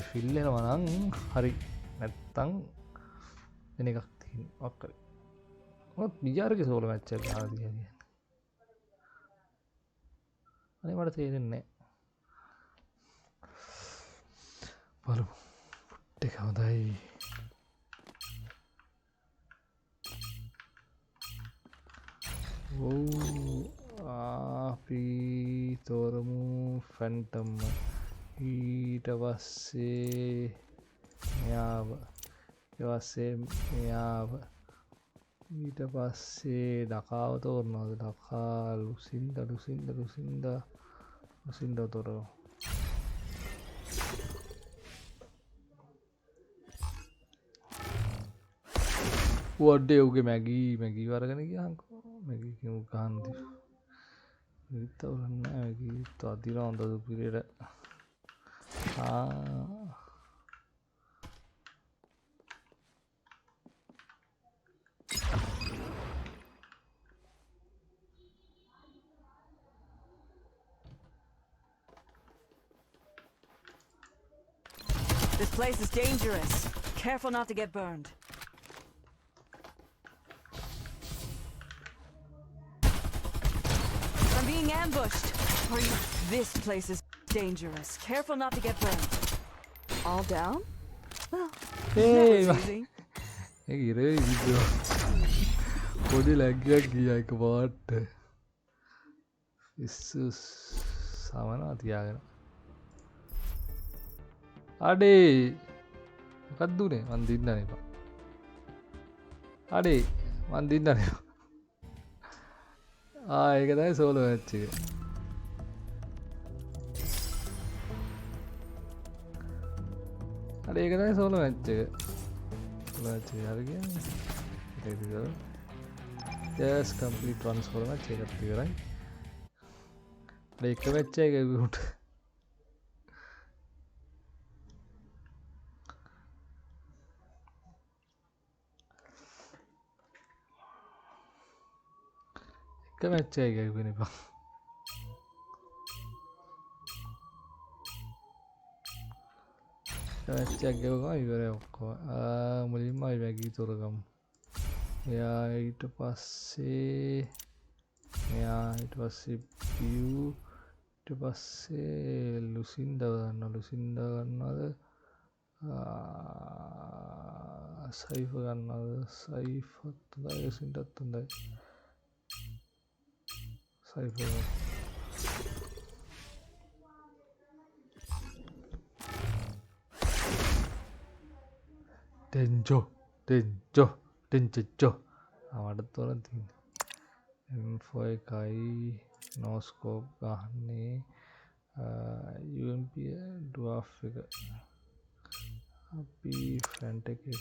Feel වෙනවා නම් හරි නැත්තම් වෙන එකක් තියෙනවා ඔක්කොම ඔත් බිජාරගේ සෝලෝ මැච් එකක් ගහලා තියෙනවා අනේ මට තේරෙන්නේ නැහැ බලමු ෆුට් එක හොඳයි අපි තෝරමු ෆැන්ටම් ඊට පස්සේ මෙයාව ඊට පස්සේ ඩකාව තෝරනවාද ඩකා ලුසින්ද තෝරමු වඩේ උගේ මැගී වරගෙන ගියාන්කෝ මැගී කිමු ගහන්න විතවරන්න මැගී තදින හොඳ දුපිරේට This place is dangerous. Careful not to get burned. I'm being ambushed. This place is dangerous. Careful not to get burned. All down? Well, that was easy. ඒක ඉරේ video පොඩි ලැග්ගයක් ගියා එක පාට ඉස්සුස් සමනවා තියාගෙන අඩේ මොකක්ද උනේ මන් දින්න එපා අඩේ මන් දින්න එපා ඒක තමයි සෝලෝ මැච් එක අඩේ ඒක තමයි සෝලෝ මැච් එක හරි කියන්නේ just complete transfer match එකක් ඉවරයි ඒක මැච් එක උට එක මැච් එකක් වෙනපා මැච් එකක් ගිහුවම ඉවරයි ඔක්කොම මුලින්ම අපි මැගී තෝරගමු එයා ඊට පස්සේ පියු ඊට පස්සේ ලුසින්ද ගන්නවද සයිෆ ගන්නවද සයිෆත් හොඳයි ලුසින්ටත් හොඳයි සයිෆ ටෙන්ජෝ මට තෝරන් තියෙන්නේ M4 එකයි නෝස්කෝප් ගහන්නේ UMP ඩුවාෆ් එක අපි ෆ්‍රන්ට් එකේ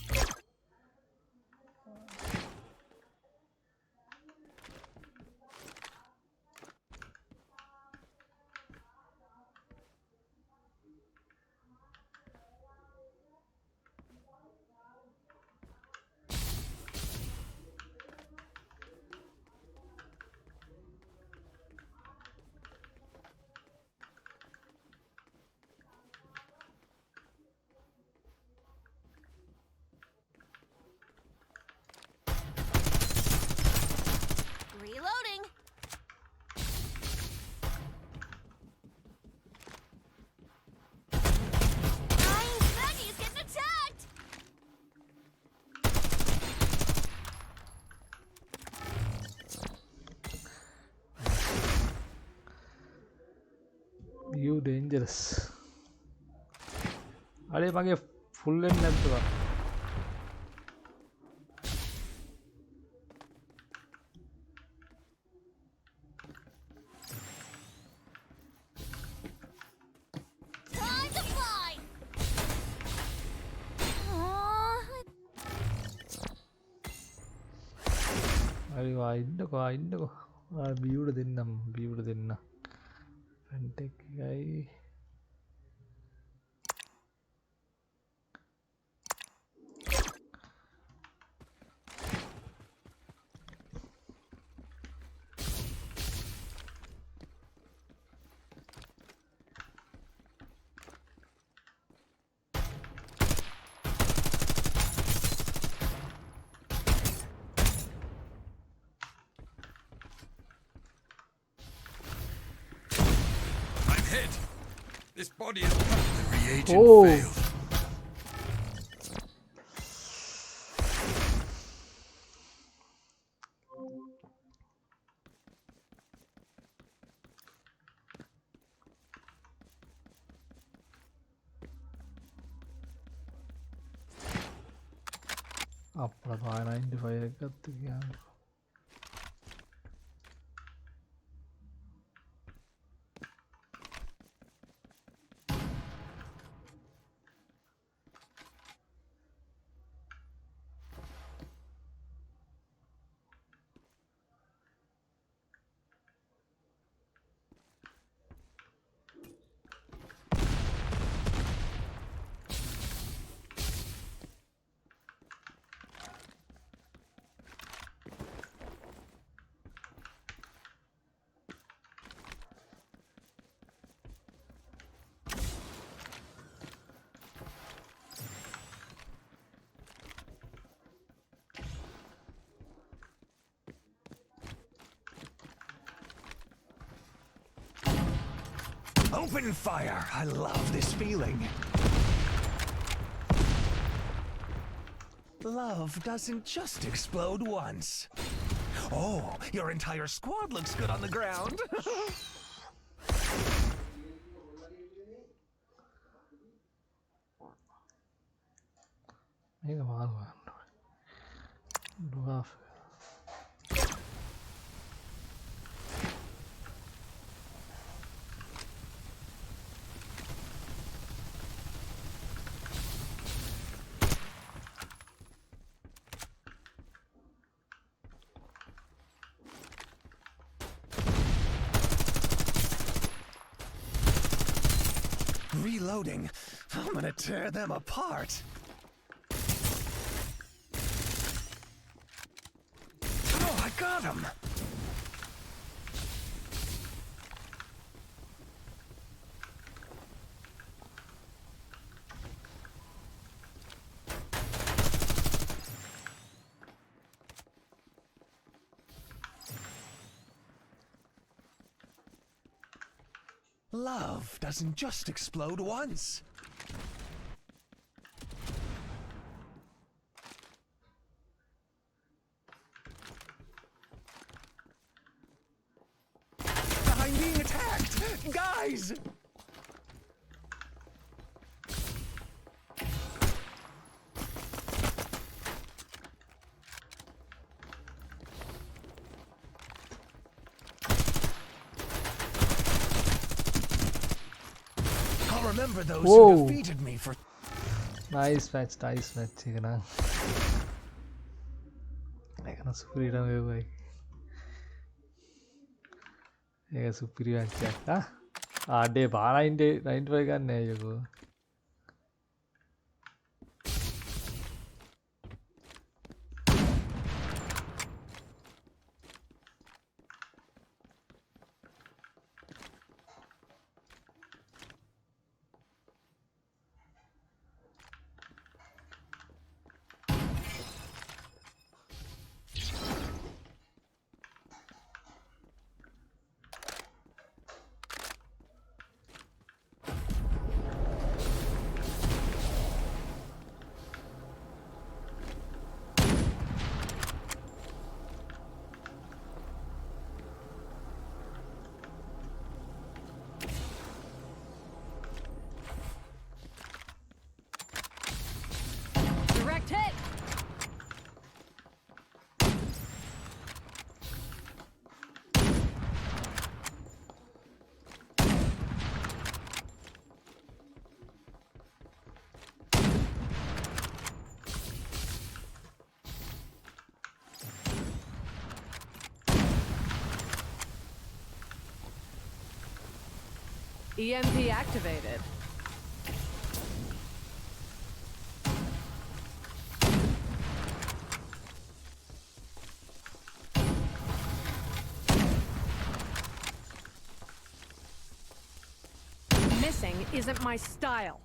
You dangerous. अरे मगे फुल लेन නැද්ද බං? अरे वाह ඉන්නකෝ බියුට දෙන්න ෆැන්ටෙක් එකයි This body is the reagent Oh. failed. අප්පල 95 එකක් ගත්ත කියන්නේ. Open fire! I love this feeling. Love doesn't just explode once. Oh, your entire squad looks good on the ground. මේක මාරු ගන්න ඕනේ. Reloading. I'm gonna tear them apart. Oh, I got him. Love doesn't just explode once. I'm being attacked! Guys! Remember those Whoa. who defeated me for nice match එක නම් ඒක නම් සුපිරිට වේවයි ඒක සුපිරි match එකක් ආඩේ බාලයින්ඩේ 95 ගන්න අයියෝ Direct hit! EMP activated. Missing isn't my style.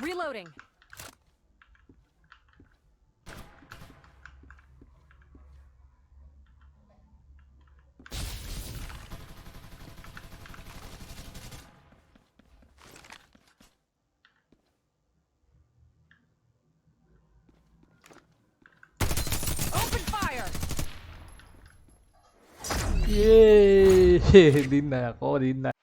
Reloading. Open fire. เย้ ดินไหนอะก็ดินไหน